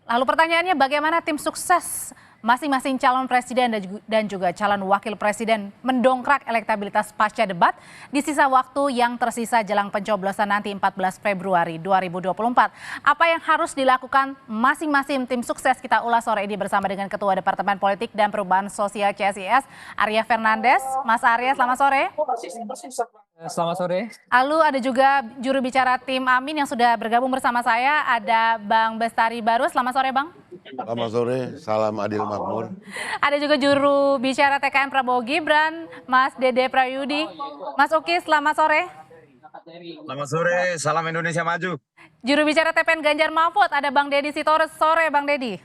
Lalu pertanyaannya bagaimana tim sukses masing-masing calon presiden dan juga calon wakil presiden mendongkrak elektabilitas pasca debat di sisa waktu yang tersisa jelang pencoblosan nanti 14 Februari 2024. Apa yang harus dilakukan masing-masing tim sukses kita ulas sore ini bersama dengan Ketua Departemen Politik dan Perubahan Sosial CSIS, Arya Fernandes. Mas Arya, selamat sore. Selamat sore. Lalu ada juga juru bicara tim Amin yang sudah bergabung bersama saya, ada Bang Bestari Barus. Selamat sore, Bang. Selamat sore, salam adil makmur. Ada juga juru bicara TKN Prabowo Gibran, Mas Dede Prayudi. Mas Uki, selamat sore. Selamat sore, salam Indonesia Maju. Juru bicara TPN Ganjar Mahfud, ada Bang Dedi Sitorus. Sore, Bang Dedi.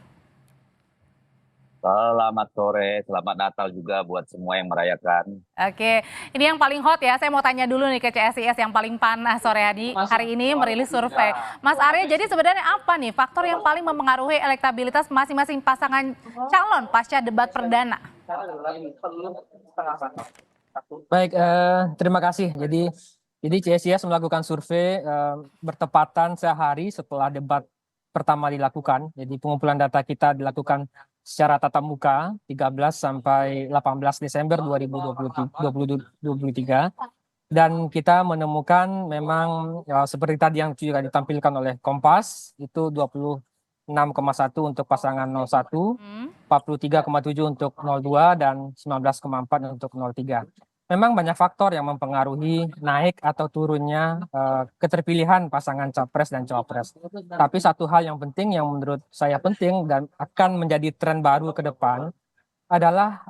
Selamat sore, selamat Natal juga buat semua yang merayakan. Oke, ini yang paling hot ya. Saya mau tanya dulu nih ke CSIS yang paling panas sore hari ini merilis survei. Mas Arya, jadi sebenarnya apa nih faktor yang paling mempengaruhi elektabilitas masing-masing pasangan calon pasca debat perdana? Baik, terima kasih. Jadi CSIS melakukan survei bertepatan sehari setelah debat pertama dilakukan. Jadi pengumpulan data kita dilakukan secara tatap muka 13 sampai 18 Desember 2023 dan kita menemukan memang seperti tadi yang juga ditampilkan oleh Kompas itu 26,1 untuk pasangan 01, 43,7 untuk 02 dan 19,4 untuk 03. Memang banyak faktor yang mempengaruhi naik atau turunnya keterpilihan pasangan capres dan cawapres. Tapi satu hal yang penting yang menurut saya penting dan akan menjadi tren baru ke depan adalah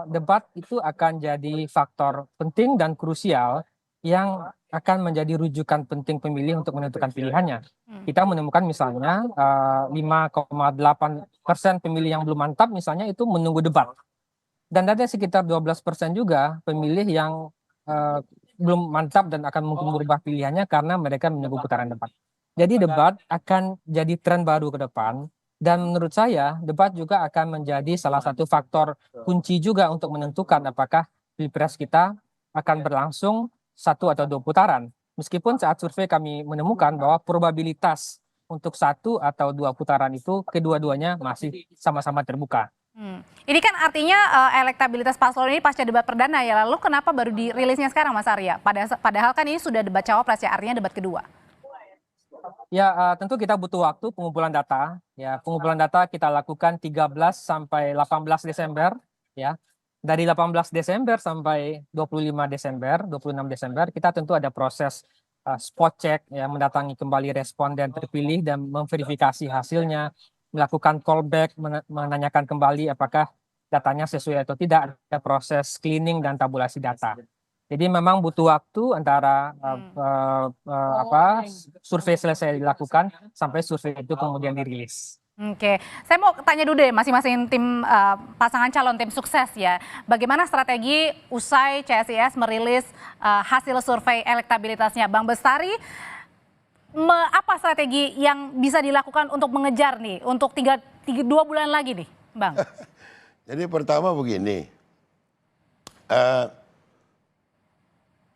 debat itu akan jadi faktor penting dan krusial yang akan menjadi rujukan penting pemilih untuk menentukan pilihannya. Kita menemukan misalnya 5,8% pemilih yang belum mantap misalnya itu menunggu debat. Dan ada sekitar 12% juga pemilih yang belum mantap dan akan mungkin berubah pilihannya karena mereka menunggu putaran debat. Jadi debat akan jadi tren baru ke depan dan menurut saya debat juga akan menjadi salah satu faktor kunci juga untuk menentukan apakah pilpres kita akan berlangsung 1 atau 2 putaran. Meskipun saat survei kami menemukan bahwa probabilitas untuk 1 atau 2 putaran itu kedua-duanya masih sama-sama terbuka. Ini kan artinya elektabilitas paslon ini pasca debat perdana ya, lalu kenapa baru dirilisnya sekarang Mas Arya? Padahal kan ini sudah debat cawapres ya, artinya debat kedua. Ya tentu kita butuh waktu pengumpulan data. Ya pengumpulan data kita lakukan 13 sampai 18 Desember. Ya dari 18 Desember sampai 25 Desember, 26 Desember kita tentu ada proses spot check ya, mendatangi kembali responden terpilih dan memverifikasi hasilnya, melakukan callback, menanyakan kembali apakah datanya sesuai atau tidak, ada proses cleaning dan tabulasi data. Jadi memang butuh waktu antara survei selesai dilakukan sampai survei itu kemudian dirilis. Oke, saya mau tanya dulu deh masing-masing tim pasangan calon tim sukses ya. Bagaimana strategi usai CSIS merilis hasil survei elektabilitasnya? Bang Bestari, apa strategi yang bisa dilakukan untuk mengejar nih untuk 2 bulan lagi nih, Bang? Jadi pertama begini,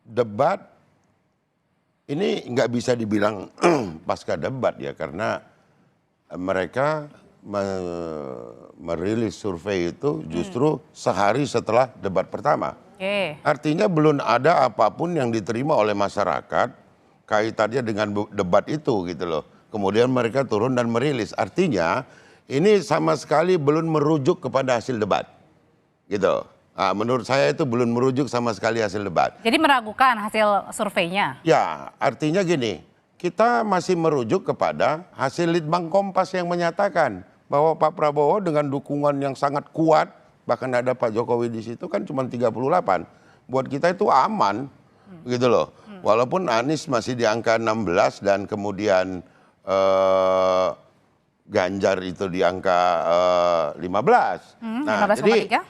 debat ini nggak bisa dibilang pasca debat ya karena mereka merilis survei itu justru sehari setelah debat pertama. Artinya belum ada apapun yang diterima oleh masyarakat kaitannya dengan debat itu gitu loh. Kemudian mereka turun dan merilis. Artinya ini sama sekali belum merujuk kepada hasil debat. Gitu. Nah, menurut saya itu belum merujuk sama sekali hasil debat. Jadi meragukan hasil surveinya? Ya, artinya gini, kita masih merujuk kepada hasil Litbang Kompas yang menyatakan bahwa Pak Prabowo dengan dukungan yang sangat kuat, bahkan ada Pak Jokowi di situ kan cuma 38. Buat kita itu aman, gitu loh. Walaupun Anies masih di angka 16 dan kemudian Ganjar itu di angka 15. Nah, 15,3. jadi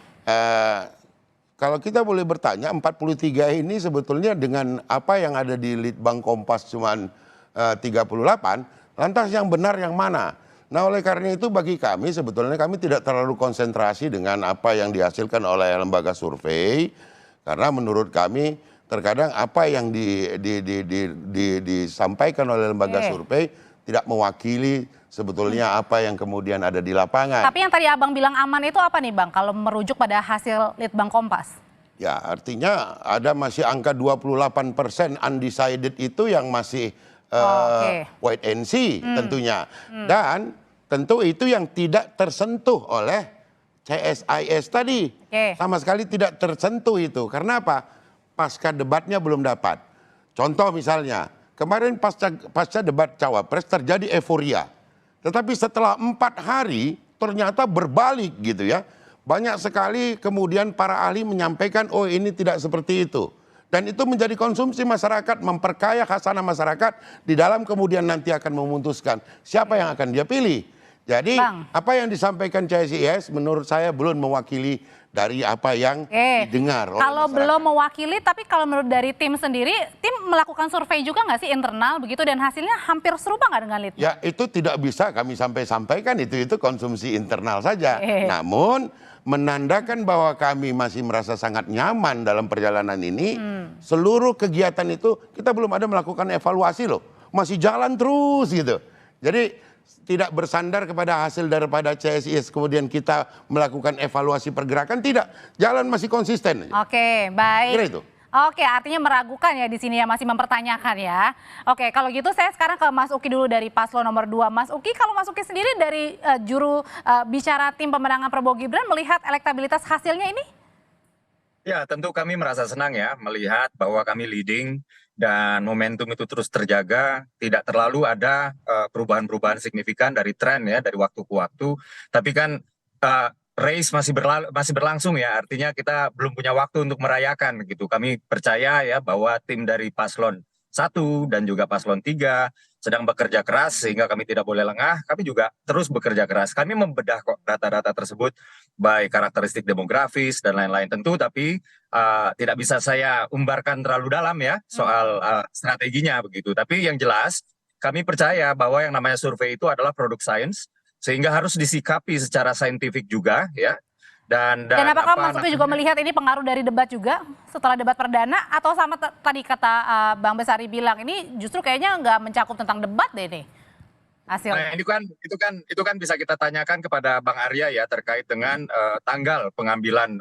kalau kita boleh bertanya 43 ini sebetulnya dengan apa yang ada di Litbang Kompas cuman 38, lantas yang benar yang mana? Nah oleh karena itu bagi kami sebetulnya kami tidak terlalu konsentrasi dengan apa yang dihasilkan oleh lembaga survei. Karena menurut kami terkadang apa yang disampaikan oleh lembaga survei tidak mewakili sebetulnya apa yang kemudian ada di lapangan. Tapi yang tadi Abang bilang aman itu apa nih Bang, kalau merujuk pada hasil Litbang Kompas? Ya, artinya ada masih angka 28% undecided itu yang masih wait and see tentunya. Dan tentu itu yang tidak tersentuh oleh CSIS tadi. Sama sekali tidak tersentuh itu. Karena apa? Pasca debatnya belum dapat. Contoh misalnya, kemarin pasca debat Cawapres terjadi euforia. Tetapi setelah 4 hari ternyata berbalik gitu ya. Banyak sekali kemudian para ahli menyampaikan, oh ini tidak seperti itu. Dan itu menjadi konsumsi masyarakat, memperkaya khasanah masyarakat, di dalam kemudian nanti akan memutuskan siapa yang akan dia pilih. Jadi apa yang disampaikan CSIS menurut saya belum mewakili dari apa yang didengar oleh Kalau masyarakat. belum mewakili, tapi kalau menurut dari tim sendiri, tim melakukan survei juga nggak sih internal begitu, dan hasilnya hampir serupa nggak dengan Litbang? Ya itu tidak bisa kami sampaikan, itu konsumsi internal saja. Namun menandakan bahwa kami masih merasa sangat nyaman dalam perjalanan ini, seluruh kegiatan itu kita belum ada melakukan evaluasi loh, masih jalan terus gitu. Jadi tidak bersandar kepada hasil daripada CSIS kemudian kita melakukan evaluasi pergerakan, tidak, jalan masih konsisten. Oke, baik. Kira itu. Oke, artinya meragukan ya di sini ya, masih mempertanyakan ya. Oke, kalau gitu saya sekarang ke Mas Uki dulu dari paslon nomor 2. Mas Uki, kalau Mas Uki sendiri dari juru bicara tim pemenangan Prabowo Gibran melihat elektabilitas hasilnya ini? Ya, tentu kami merasa senang ya melihat bahwa kami leading dan momentum itu terus terjaga, tidak terlalu ada perubahan-perubahan signifikan dari tren ya, dari waktu ke waktu. Tapi kan race masih berlangsung ya, artinya kita belum punya waktu untuk merayakan gitu. Kami percaya ya bahwa tim dari paslon 1 dan juga paslon 3 sedang bekerja keras sehingga kami tidak boleh lengah. Kami juga terus bekerja keras. Kami membedah kok data-data tersebut, baik karakteristik demografis dan lain-lain tentu, tapi tidak bisa saya umbarkan terlalu dalam ya soal strateginya begitu. Tapi yang jelas kami percaya bahwa yang namanya survei itu adalah produk sains, sehingga harus disikapi secara saintifik juga ya. Dan apakah Mas Uki juga melihat ini pengaruh dari debat juga setelah debat perdana, atau sama tadi kata Bang Besari bilang ini justru kayaknya nggak mencakup tentang debat deh nih hasilnya? Nah, itu kan bisa kita tanyakan kepada Bang Arya ya terkait dengan tanggal pengambilan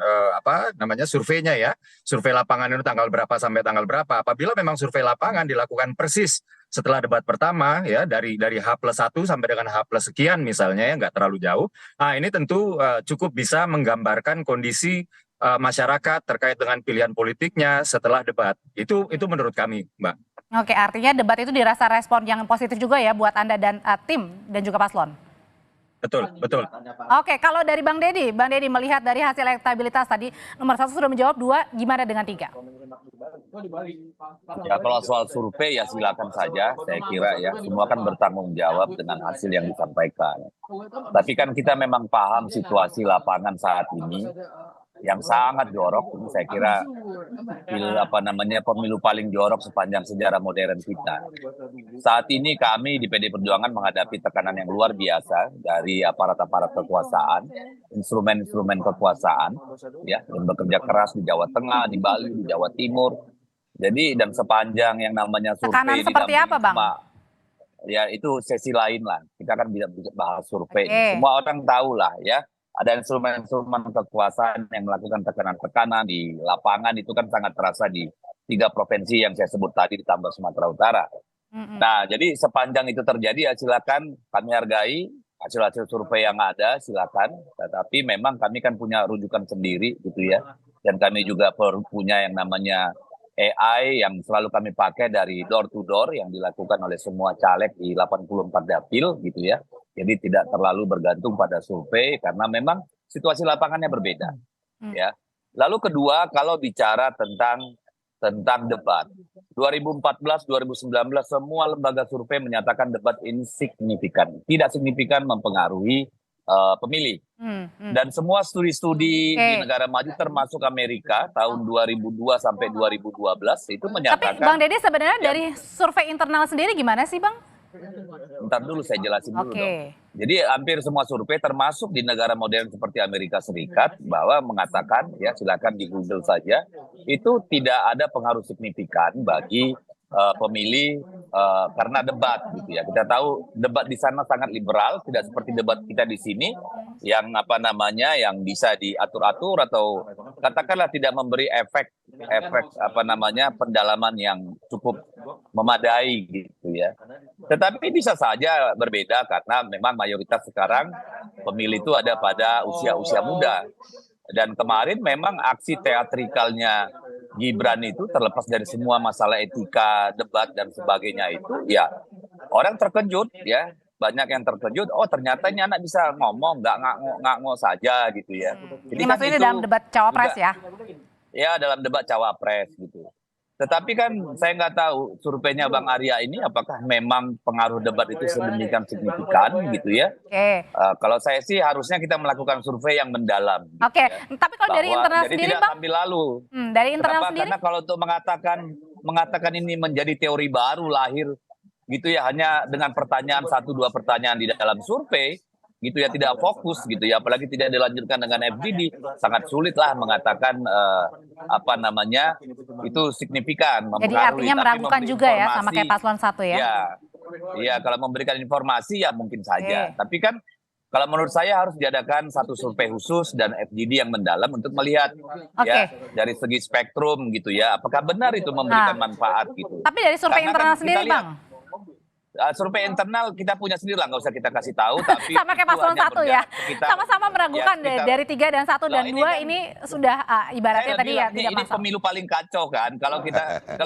surveinya ya. Survei lapangan itu tanggal berapa sampai tanggal berapa. Apabila memang survei lapangan dilakukan persis setelah debat pertama ya, dari H+1 sampai dengan H+ sekian misalnya ya, nggak terlalu jauh. Nah, ini tentu cukup bisa menggambarkan kondisi masyarakat terkait dengan pilihan politiknya setelah debat. Itu menurut kami, Mbak. Oke, artinya debat itu dirasa respon yang positif juga ya buat Anda dan tim dan juga paslon. Betul. Oke, kalau dari Bang Deddy melihat dari hasil elektabilitas tadi, nomor 1 sudah menjawab, 2 gimana dengan 3? Ya kalau soal survei ya silakan saja, saya kira ya semua kan bertanggung jawab dengan hasil yang disampaikan. Tapi kan kita memang paham situasi lapangan saat ini yang sangat jorok. Ini saya kira pemilu paling jorok sepanjang sejarah modern kita. Saat ini kami di PD Perjuangan menghadapi tekanan yang luar biasa dari aparat-aparat kekuasaan, instrumen-instrumen kekuasaan, ya, yang bekerja keras di Jawa Tengah, di Bali, di Jawa Timur. Jadi dan sepanjang yang namanya survei tekanan seperti apa, Bang? Ya itu sesi lain lah. Kita kan bisa bahas survei. Semua orang tahu lah ya. Ada instrumen-instrumen kekuasaan yang melakukan tekanan-tekanan di lapangan, itu kan sangat terasa di 3 provinsi yang saya sebut tadi ditambah Sumatera Utara. Nah, jadi sepanjang itu terjadi ya silakan kami hargai hasil-hasil survei yang ada, silakan. Tetapi memang kami kan punya rujukan sendiri gitu ya. Dan kami juga punya yang namanya AI yang selalu kami pakai dari door to door yang dilakukan oleh semua caleg di 84 dapil gitu ya. Jadi tidak terlalu bergantung pada survei karena memang situasi lapangannya berbeda. Ya. Lalu kedua, kalau bicara tentang debat, 2014, 2019 semua lembaga survei menyatakan debat ini signifikan, tidak signifikan mempengaruhi pemilih. Dan semua studi-studi di negara maju termasuk Amerika tahun 2002 sampai 2012 itu menyatakan. Tapi Bang Deddy sebenarnya dari survei internal sendiri gimana sih, Bang? Ntar dulu saya jelasin dulu dong. Jadi hampir semua survei termasuk di negara modern seperti Amerika Serikat bahwa mengatakan, ya silakan di Google saja, itu tidak ada pengaruh signifikan bagi pemilih karena debat gitu ya. Kita tahu debat di sana sangat liberal, tidak seperti debat kita di sini yang yang bisa diatur-atur atau katakanlah tidak memberi efek pendalaman yang cukup memadai gitu ya. Tetapi bisa saja berbeda karena memang mayoritas sekarang pemilih itu ada pada usia-usia muda. Dan kemarin memang aksi teatrikalnya Gibran itu terlepas dari semua masalah etika, debat dan sebagainya itu ya orang terkejut ya, banyak yang terkejut, oh ternyata ini anak bisa ngomong, nggak ngomong saja gitu ya. Jadi kan maksudnya dalam debat cawapres ya? Ya dalam debat cawapres gitu. Tetapi kan saya nggak tahu surveinya Bang Arya ini apakah memang pengaruh debat itu sedemikian signifikan gitu ya. Kalau saya sih harusnya kita melakukan survei yang mendalam. Gitu ya. Tapi kalau dari internal jadi sendiri tidak Bang? sambil lalu. Dari internal sendiri? Karena kalau untuk mengatakan ini menjadi teori baru lahir gitu ya hanya dengan pertanyaan 1-2 pertanyaan di dalam survei gitu ya, tidak fokus gitu ya, apalagi tidak dilanjutkan dengan FGD, sangat sulit lah mengatakan itu signifikan. Jadi artinya meragukan juga ya sama kayak paslon 1 ya? Iya, kalau memberikan informasi ya mungkin saja. Tapi kan kalau menurut saya harus diadakan satu survei khusus dan FGD yang mendalam untuk melihat ya dari segi spektrum gitu ya, apakah benar itu memberikan manfaat gitu. Tapi dari survei internal sendiri Bang? Survei internal kita punya sendiri lah, nggak usah kita kasih tahu. Tapi sama kayak paslon 1 ya, sama-sama meragukan dari 3 dan 1 dan 2 kan, ini sudah ibaratnya tadi ya tidak ini pemilu paling kacau kan. Kalau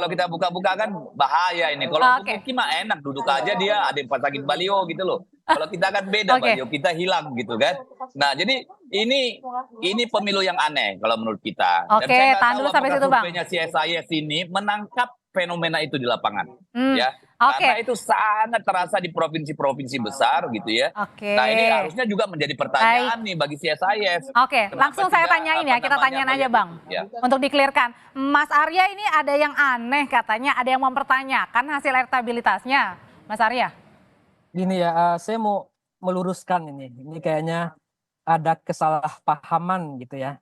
kita buka-buka kan bahaya ini. Kalau Buki mah enak, duduk aja dia ada yang pasangin baliho gitu loh. Kalau kita kan beda baliho, kita hilang gitu kan. Nah jadi ini pemilu yang aneh kalau menurut kita. Tahan dulu sampai situ Bang. Surveinya CSIS ini menangkap fenomena itu di lapangan ya. Karena itu sangat terasa di provinsi-provinsi besar gitu ya. Nah ini harusnya juga menjadi pertanyaan nih bagi CSIS. Langsung saya tanyain ya, kita tanyain aja Bang. Untuk dikelirkan, Mas Arya ini ada yang aneh katanya, ada yang mempertanyakan hasil elektabilitasnya, Mas Arya. Gini ya, saya mau meluruskan ini kayaknya ada kesalahpahaman gitu ya.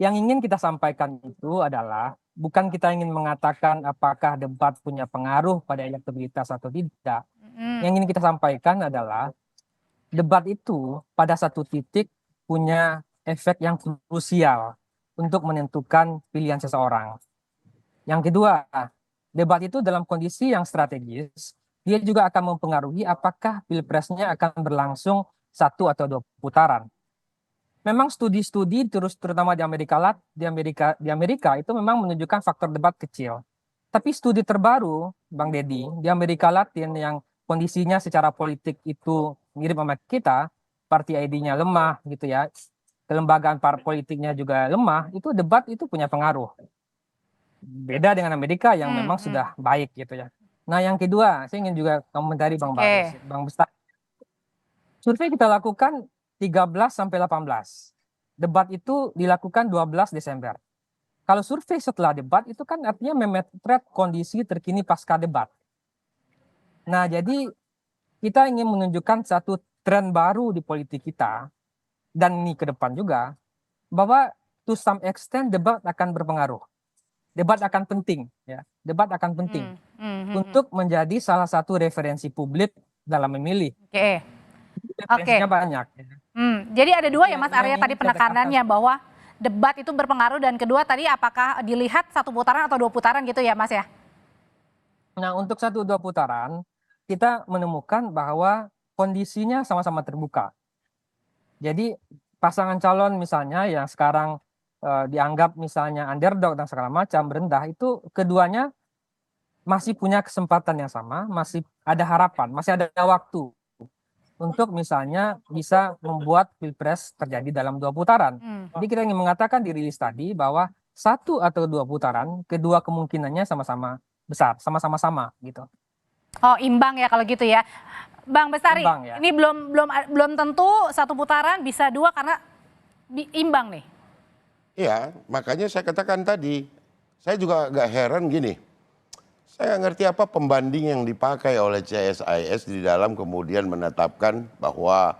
Yang ingin kita sampaikan itu adalah bukan kita ingin mengatakan apakah debat punya pengaruh pada elektabilitas atau tidak. Yang ingin kita sampaikan adalah debat itu pada satu titik punya efek yang krusial untuk menentukan pilihan seseorang. Yang kedua, debat itu dalam kondisi yang strategis, dia juga akan mempengaruhi apakah pilpresnya akan berlangsung 1 atau 2 putaran. Memang studi-studi terutama di Amerika itu memang menunjukkan faktor debat kecil. Tapi studi terbaru Bang Deddy di Amerika Latin yang kondisinya secara politik itu mirip sama kita, party ID-nya lemah gitu ya, kelembagaan politiknya juga lemah, itu debat itu punya pengaruh. Beda dengan Amerika yang memang sudah baik gitu ya. Nah yang kedua, saya ingin juga komentari Bang Bestari. Survei kita lakukan 13 sampai 18. Debat itu dilakukan 12 Desember. Kalau survei setelah debat itu kan artinya memotret kondisi terkini pasca debat. Nah, jadi kita ingin menunjukkan satu tren baru di politik kita dan ini ke depan juga bahwa to some extent debat akan berpengaruh. Debat akan penting ya. Debat akan penting untuk menjadi salah satu referensi publik dalam memilih. Referensinya banyak. Jadi ada 2 ya Mas Arya tadi penekanannya bahwa debat itu berpengaruh dan kedua tadi apakah dilihat 1 putaran atau 2 putaran gitu ya Mas ya? Nah untuk 1-2 putaran kita menemukan bahwa kondisinya sama-sama terbuka. Jadi pasangan calon misalnya yang sekarang dianggap misalnya underdog dan segala macam rendah itu keduanya masih punya kesempatan yang sama, masih ada harapan, masih ada waktu untuk misalnya bisa membuat pilpres terjadi dalam 2 putaran. Jadi kita ingin mengatakan di rilis tadi bahwa 1 atau 2 putaran, kedua kemungkinannya sama-sama besar, sama-sama gitu. Oh imbang ya kalau gitu ya, Bang Bestari. Ya. Ini belum tentu 1 putaran bisa 2 karena imbang nih. Iya, makanya saya katakan tadi, saya juga agak heran gini. Saya nggak ngerti apa pembanding yang dipakai oleh CSIS di dalam kemudian menetapkan bahwa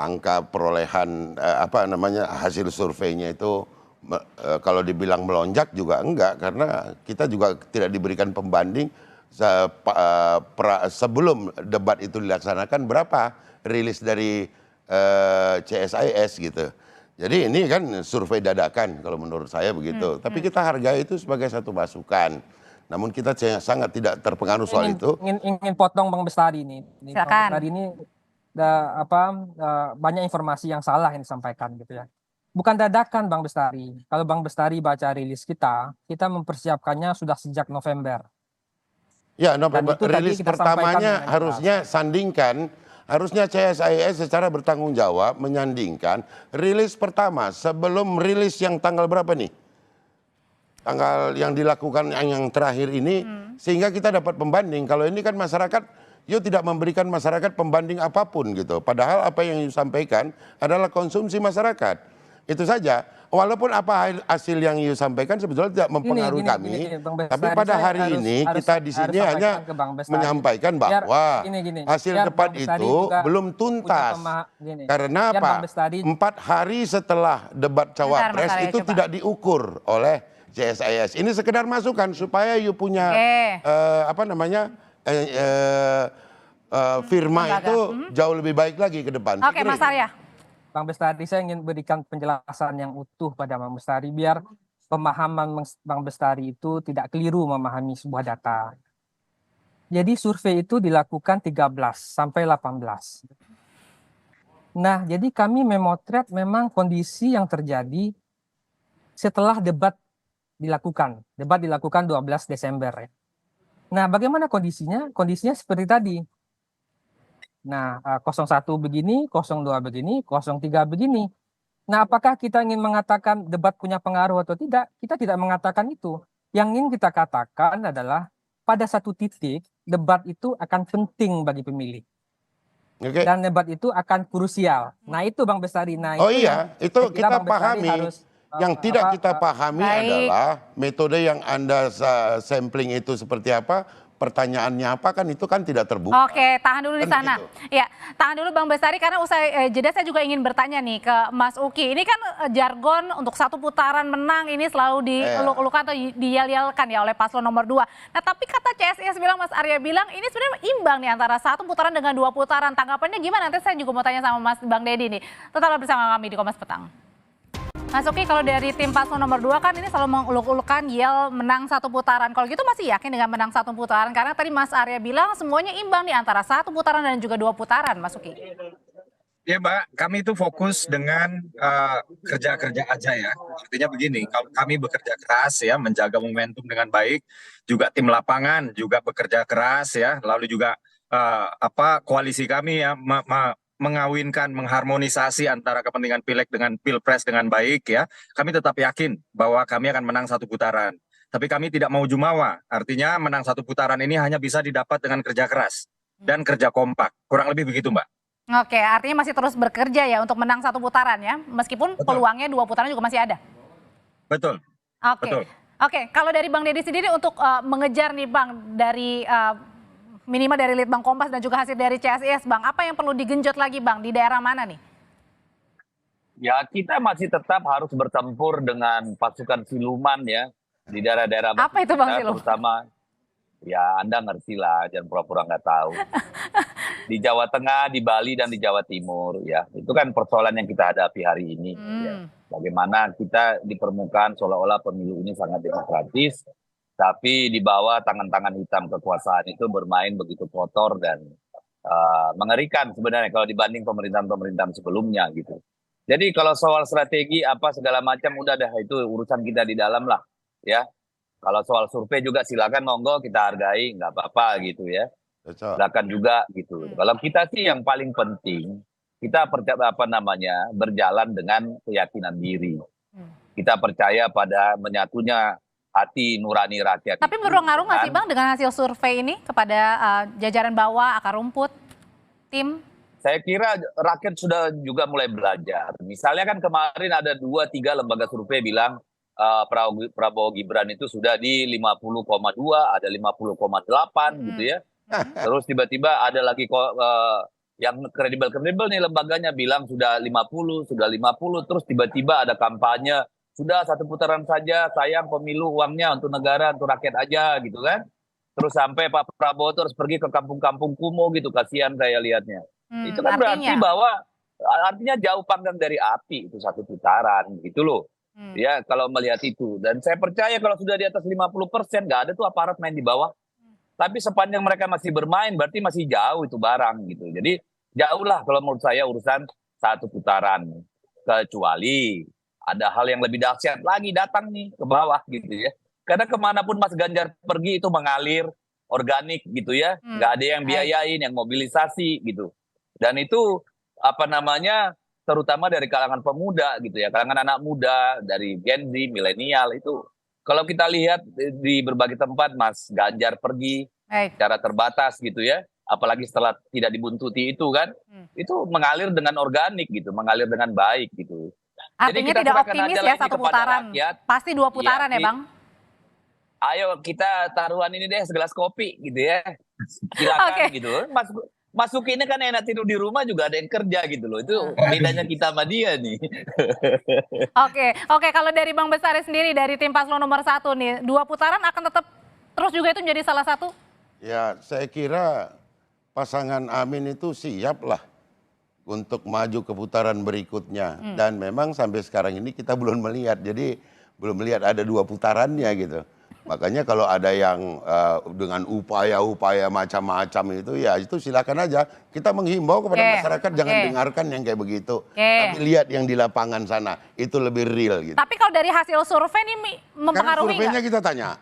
angka perolehan hasil surveinya itu kalau dibilang melonjak juga enggak, karena kita juga tidak diberikan pembanding sebelum debat itu dilaksanakan berapa rilis dari CSIS gitu. Jadi ini kan survei dadakan kalau menurut saya begitu. Tapi kita hargai itu sebagai satu masukan. Namun kita sangat tidak terpengaruh soal itu. Ingin potong Bang Bestari ini. Silakan. Bang Bestari ini banyak informasi yang salah yang disampaikan gitu ya. Bukan dadakan Bang Bestari. Kalau Bang Bestari baca rilis kita mempersiapkannya sudah sejak November. Ya, November. Rilis pertamanya harusnya harusnya CSIS secara bertanggung jawab menyandingkan rilis pertama sebelum rilis yang tanggal berapa nih? Tanggal yang dilakukan yang terakhir ini, sehingga kita dapat pembanding. Kalau ini kan masyarakat, tidak memberikan masyarakat pembanding apapun gitu. Padahal apa yang sampaikan adalah konsumsi masyarakat. Itu saja. Walaupun apa hasil yang sampaikan sebetulnya tidak mempengaruhi kami. Tapi pada hari ini kita di sini hanya menyampaikan bahwa hasil debat itu belum tuntas. Karena apa? 4 hari setelah debat cawapres itu tidak diukur oleh CSIS. Ini sekedar masukan supaya punya firma itu jauh lebih baik lagi ke depan. Oke, Mas Arya. Bang Bestari, saya ingin berikan penjelasan yang utuh pada Bang Bestari biar pemahaman Bang Bestari itu tidak keliru memahami sebuah data. Jadi survei itu dilakukan 13 sampai 18. Nah, jadi kami memotret memang kondisi yang terjadi setelah debat dilakukan. Debat dilakukan 12 Desember. Ya. Nah, bagaimana kondisinya? Kondisinya seperti tadi. Nah, 01 begini, 02 begini, 03 begini. Nah, apakah kita ingin mengatakan debat punya pengaruh atau tidak? Kita tidak mengatakan itu. Yang ingin kita katakan adalah pada satu titik debat itu akan penting bagi pemilih. Okay. Dan debat itu akan krusial. Nah, itu Bang Bestari. Nah, itu kita pahami. Yang tidak kita pahami adalah metode yang Anda sampling itu seperti apa. Pertanyaannya apa kan itu kan tidak terbuka. Oke, tahan dulu di sana. Gitu. Ya, tahan dulu Bang Bestari karena usai jeda saya juga ingin bertanya nih ke Mas Uki. Ini kan jargon untuk satu putaran menang ini selalu dieluk-elukan atau diyal-yalkan ya oleh paslon nomor 2. Nah, tapi kata CSIS bilang, Mas Arya bilang ini sebenarnya imbang nih antara satu putaran dengan 2 putaran. Tanggapannya gimana? Nanti saya juga mau tanya sama Mas Bang Dedi nih. Tetaplah bersama kami di Kompas Petang. Mas Uki, kalau dari tim paslon nomor 2 kan ini selalu menguluk-ulukan yel menang 1 putaran. Kalau gitu masih yakin dengan menang 1 putaran? Karena tadi Mas Arya bilang semuanya imbang nih antara 1 putaran dan juga 2 putaran, Mas Uki. Ya Mbak, kami itu fokus dengan kerja-kerja aja ya. Artinya begini, kalau kami bekerja keras ya, menjaga momentum dengan baik, juga tim lapangan juga bekerja keras ya, lalu juga koalisi kami ya mengawinkan, mengharmonisasi antara kepentingan pileg dengan pilpres dengan baik ya, kami tetap yakin bahwa kami akan menang 1 putaran. Tapi kami tidak mau jumawa, artinya menang 1 putaran ini hanya bisa didapat dengan kerja keras dan kerja kompak. Kurang lebih begitu Mbak. Oke, artinya masih terus bekerja ya untuk menang 1 putaran ya, meskipun peluangnya 2 putaran juga masih ada. Betul. Oke. Betul. Oke, kalau dari Bang Dedi sendiri untuk mengejar nih Bang dari minimal dari Litbang Kompas dan juga hasil dari CSIS, Bang. Apa yang perlu digenjot lagi, Bang? Di daerah mana nih? Ya, kita masih tetap harus bertempur dengan pasukan siluman ya. Di daerah-daerah apa itu Bang Siluman? Terutama, ya Anda ngerti lah, jangan pura-pura nggak tahu. Di Jawa Tengah, di Bali, dan di Jawa Timur. Ya, itu kan persoalan yang kita hadapi hari ini. Ya. Bagaimana kita di permukaan seolah-olah pemilu ini sangat demokratis, tapi di bawah tangan-tangan hitam kekuasaan itu bermain begitu kotor dan mengerikan sebenarnya kalau dibanding pemerintahan-pemerintahan sebelumnya gitu. Jadi kalau soal strategi apa segala macam udah dah itu urusan kita di dalam lah ya. Kalau soal survei juga silakan monggo kita hargai, nggak apa-apa gitu ya. Silakan juga gitu. Kalau kita sih yang paling penting kita berjalan dengan keyakinan diri. Kita percaya pada menyatunya hati nurani rakyat. Tapi berpengaruh nggak sih Bang dengan hasil survei ini kepada jajaran bawah, akar rumput, tim? Saya kira rakyat sudah juga mulai belajar. Misalnya kan kemarin ada 2-3 lembaga survei bilang Prabowo Gibran itu sudah di 50,2, ada 50,8 gitu ya. Terus tiba-tiba ada lagi yang kredibel nih lembaganya bilang sudah 50, terus tiba-tiba ada kampanye Sudah satu putaran saja, sayang pemilu uangnya untuk negara, untuk rakyat aja gitu kan. Terus sampai Pak Prabowo terus pergi ke kampung-kampung kumuh gitu, kasihan saya lihatnya. Itu kan berarti bahwa artinya jauh panggang dari api itu satu putaran gitu loh. Ya kalau melihat itu. Dan saya percaya kalau sudah di atas 50% nggak ada tuh aparat main di bawah. Tapi sepanjang mereka masih bermain berarti masih jauh itu barang gitu. Jadi jauh lah kalau menurut saya urusan satu putaran. Kecuali ada hal yang lebih dahsyat lagi datang nih ke bawah gitu ya. Karena kemanapun Mas Ganjar pergi itu mengalir organik gitu ya. Nggak ada yang biayain, yang mobilisasi gitu. Dan itu apa namanya terutama dari kalangan pemuda gitu ya. Kalangan anak muda dari Gen Z, milenial itu. Kalau kita lihat di berbagai tempat Mas Ganjar pergi secara terbatas gitu ya. Apalagi setelah tidak dibuntuti itu kan. Itu mengalir dengan organik gitu. Mengalir dengan baik gitu. Artinya tidak optimis ya satu putaran. Pasti 2 putaran ya Bang? Ayo kita taruhan ini deh segelas kopi gitu ya. Silakan gitu. Masuk ini kan enak tidur di rumah juga ada yang kerja gitu loh. Itu bedanya kita sama dia nih. Oke. Kalau dari Bang Bestari sendiri dari tim paslon nomor 1 nih, 2 putaran akan tetap terus juga itu menjadi salah satu? Ya, saya kira pasangan Amin itu siap lah untuk maju ke putaran berikutnya. Dan memang sampai sekarang ini kita belum melihat. Jadi belum melihat ada 2 putarannya gitu. Makanya kalau ada yang dengan upaya-upaya macam-macam itu ya itu silakan aja. Kita menghimbau kepada masyarakat jangan dengarkan yang kayak begitu. Tapi lihat yang di lapangan sana. Itu lebih real gitu. Tapi kalau dari hasil survei ini mempengaruhi nggak? Surveinya kita tanya.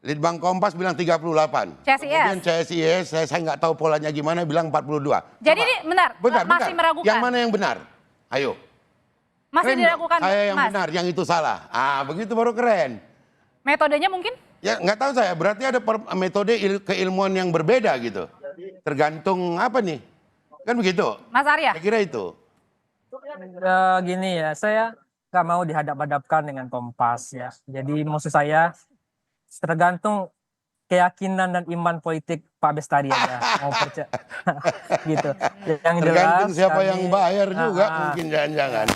Litbang Kompas bilang 38. CSIS. Kemudian CSIS, saya nggak tahu polanya gimana, bilang 42. Jadi ini benar, masih meragukan. Yang mana yang benar? Ayo. Masih keren diragukan, saya yang Mas. benar, yang itu salah. Begitu baru keren. Metodenya mungkin? Ya nggak tahu saya, berarti ada metode keilmuan yang berbeda gitu. Tergantung apa nih? Kan begitu. Mas Arya? Saya kira itu. Gini ya, saya nggak mau dihadap-hadapkan dengan Kompas ya. Jadi maksud saya tergantung keyakinan dan iman politik Pak Bestari aja mau percaya gitu. Yang tergantung jelas siapa kami, yang bayar juga mungkin jangan-jangan.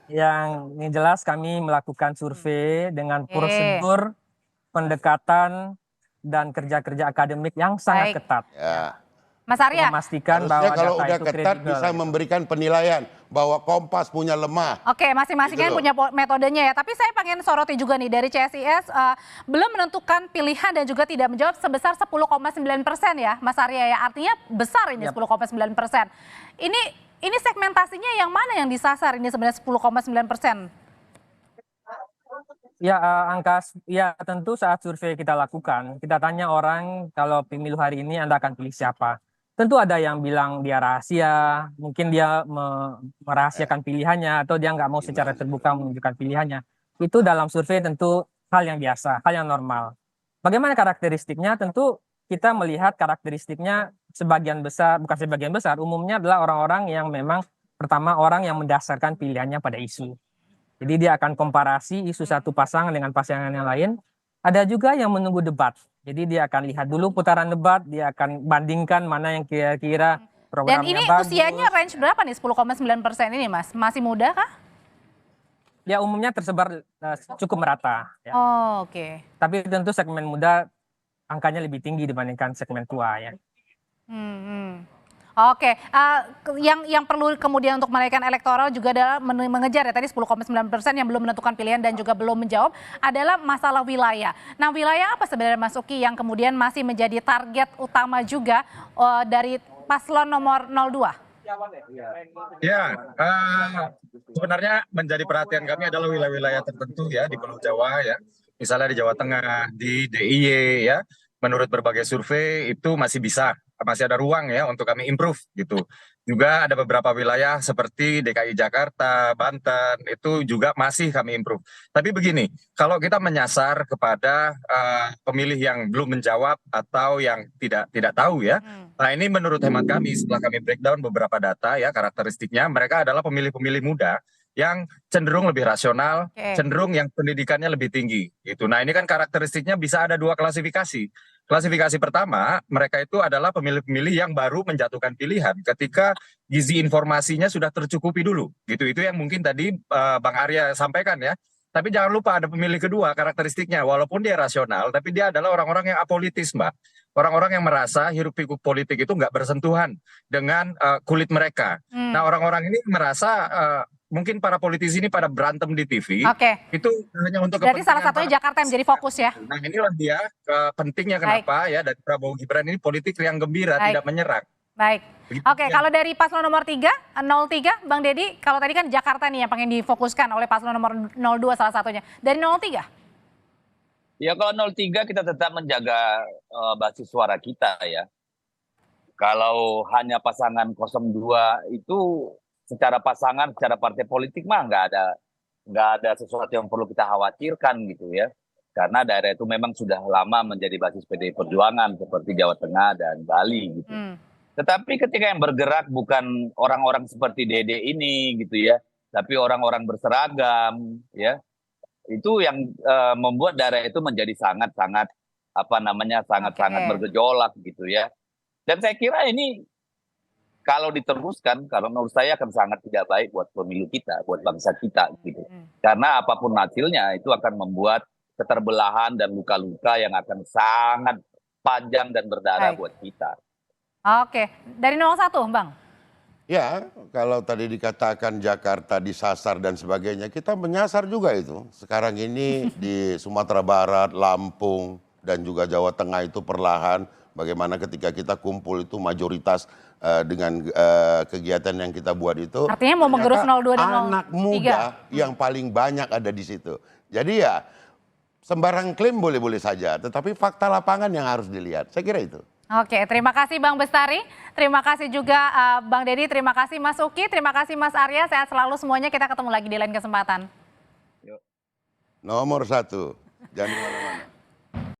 Yang jelas kami melakukan survei dengan prosedur pendekatan dan kerja-kerja akademik yang sangat ketat. Ya. Mas Arya, memastikan harusnya bahwa kalau data udah itu ketat kredibel. bisa memberikan penilaian bahwa Kompas punya lemah. Oke, masing-masing kan punya metodenya ya. Tapi saya pengen soroti juga nih dari CSIS belum menentukan pilihan dan juga tidak menjawab sebesar 10,9% ya, Mas Arya ya. Artinya besar ini 10,9%. Ini segmentasinya yang mana yang disasar ini sebenarnya 10,9%? Ya ya tentu saat survei kita lakukan, kita tanya orang kalau pemilu hari ini Anda akan pilih siapa. Tentu ada yang bilang dia rahasia, mungkin dia merahasiakan pilihannya atau dia nggak mau secara terbuka menunjukkan pilihannya. Itu dalam survei tentu hal yang biasa, hal yang normal. Bagaimana karakteristiknya? Tentu kita melihat karakteristiknya sebagian besar, bukan sebagian besar, umumnya adalah orang-orang yang memang pertama orang yang mendasarkan pilihannya pada isu. Jadi dia akan komparasi isu satu pasangan dengan pasangan yang lain. Ada juga yang menunggu debat. Jadi dia akan lihat dulu putaran debat, dia akan bandingkan mana yang kira-kira programnya bagus. Dan ini usianya range berapa nih 10,9% ini Mas? Masih muda kah? Ya umumnya tersebar cukup merata. Ya. Oh, oke. Tapi tentu segmen muda angkanya lebih tinggi dibandingkan segmen tua ya. Oke, yang perlu kemudian untuk menaikkan elektoral juga adalah mengejar ya tadi 10,9% yang belum menentukan pilihan dan juga belum menjawab adalah masalah wilayah. Nah, wilayah apa sebenarnya Mas Uki yang kemudian masih menjadi target utama juga dari paslon nomor 02? Ya, sebenarnya menjadi perhatian kami adalah wilayah-wilayah tertentu ya di Pulau Jawa ya, misalnya di Jawa Tengah, di DIY ya. Menurut berbagai survei itu masih ada ruang ya untuk kami improve gitu. Juga ada beberapa wilayah seperti DKI Jakarta, Banten itu juga masih kami improve. Tapi begini, kalau kita menyasar kepada pemilih yang belum menjawab atau yang tidak tahu ya. Nah, ini menurut hemat kami setelah kami breakdown beberapa data ya karakteristiknya, mereka adalah pemilih-pemilih muda yang cenderung lebih rasional, Oke. cenderung yang pendidikannya lebih tinggi. Gitu. Nah ini kan karakteristiknya bisa ada dua klasifikasi. Klasifikasi pertama, mereka itu adalah pemilih-pemilih yang baru menjatuhkan pilihan ketika gizi informasinya sudah tercukupi dulu. Gitu. Itu yang mungkin tadi Bang Arya sampaikan ya. Tapi jangan lupa ada pemilih kedua karakteristiknya. Walaupun dia rasional, tapi dia adalah orang-orang yang apolitis, Mbak. Orang-orang yang merasa hiruk pikuk politik itu nggak bersentuhan dengan kulit mereka. Nah orang-orang ini merasa mungkin para politisi ini pada berantem di TV, Oke. itu hanya untuk Jadi salah kepentingan satunya para- Jakarta yang menjadi fokus ya. Nah inilah dia pentingnya Baik. kenapa ya dari Prabowo Gibran ini politik yang gembira, Baik. tidak menyerang. Baik. Begitu Oke, ya. kalau dari paslon nomor 3, 03, Bang Deddy, kalau tadi kan Jakarta nih yang pengen difokuskan oleh paslon nomor 02 salah satunya. Dari 03? Ya kalau 03 kita tetap menjaga basis suara kita ya. Kalau hanya pasangan 02 itu secara pasangan, secara partai politik mah nggak ada sesuatu yang perlu kita khawatirkan gitu ya. Karena daerah itu memang sudah lama menjadi basis PDI Perjuangan seperti Jawa Tengah dan Bali gitu. Tetapi ketika yang bergerak bukan orang-orang seperti Dede ini gitu ya, tapi orang-orang berseragam ya, itu yang membuat daerah itu menjadi sangat-sangat sangat-sangat Oke. bergejolak gitu ya. Dan saya kira ini kalau diteruskan, kalau menurut saya akan sangat tidak baik buat pemilu kita, buat bangsa kita gitu. Karena apapun hasilnya itu akan membuat keterbelahan dan luka-luka yang akan sangat panjang dan berdarah Baik. buat kita. Oke, dari 01, Bang. Ya, kalau tadi dikatakan Jakarta disasar dan sebagainya, kita menyasar juga itu. Sekarang ini di Sumatera Barat, Lampung, dan juga Jawa Tengah itu perlahan. Bagaimana ketika kita kumpul itu mayoritas dengan kegiatan yang kita buat itu. Artinya mau menggerus ternyata 02 dan 03. anak muda yang paling banyak ada di situ. Jadi ya sembarang klaim boleh-boleh saja, tetapi fakta lapangan yang harus dilihat. Saya kira itu. Oke, terima kasih Bang Bestari, terima kasih juga Bang Deddy, terima kasih Mas Uki, terima kasih Mas Arya, sehat selalu semuanya, kita ketemu lagi di lain kesempatan. Nomor 1, jangan kemana-mana.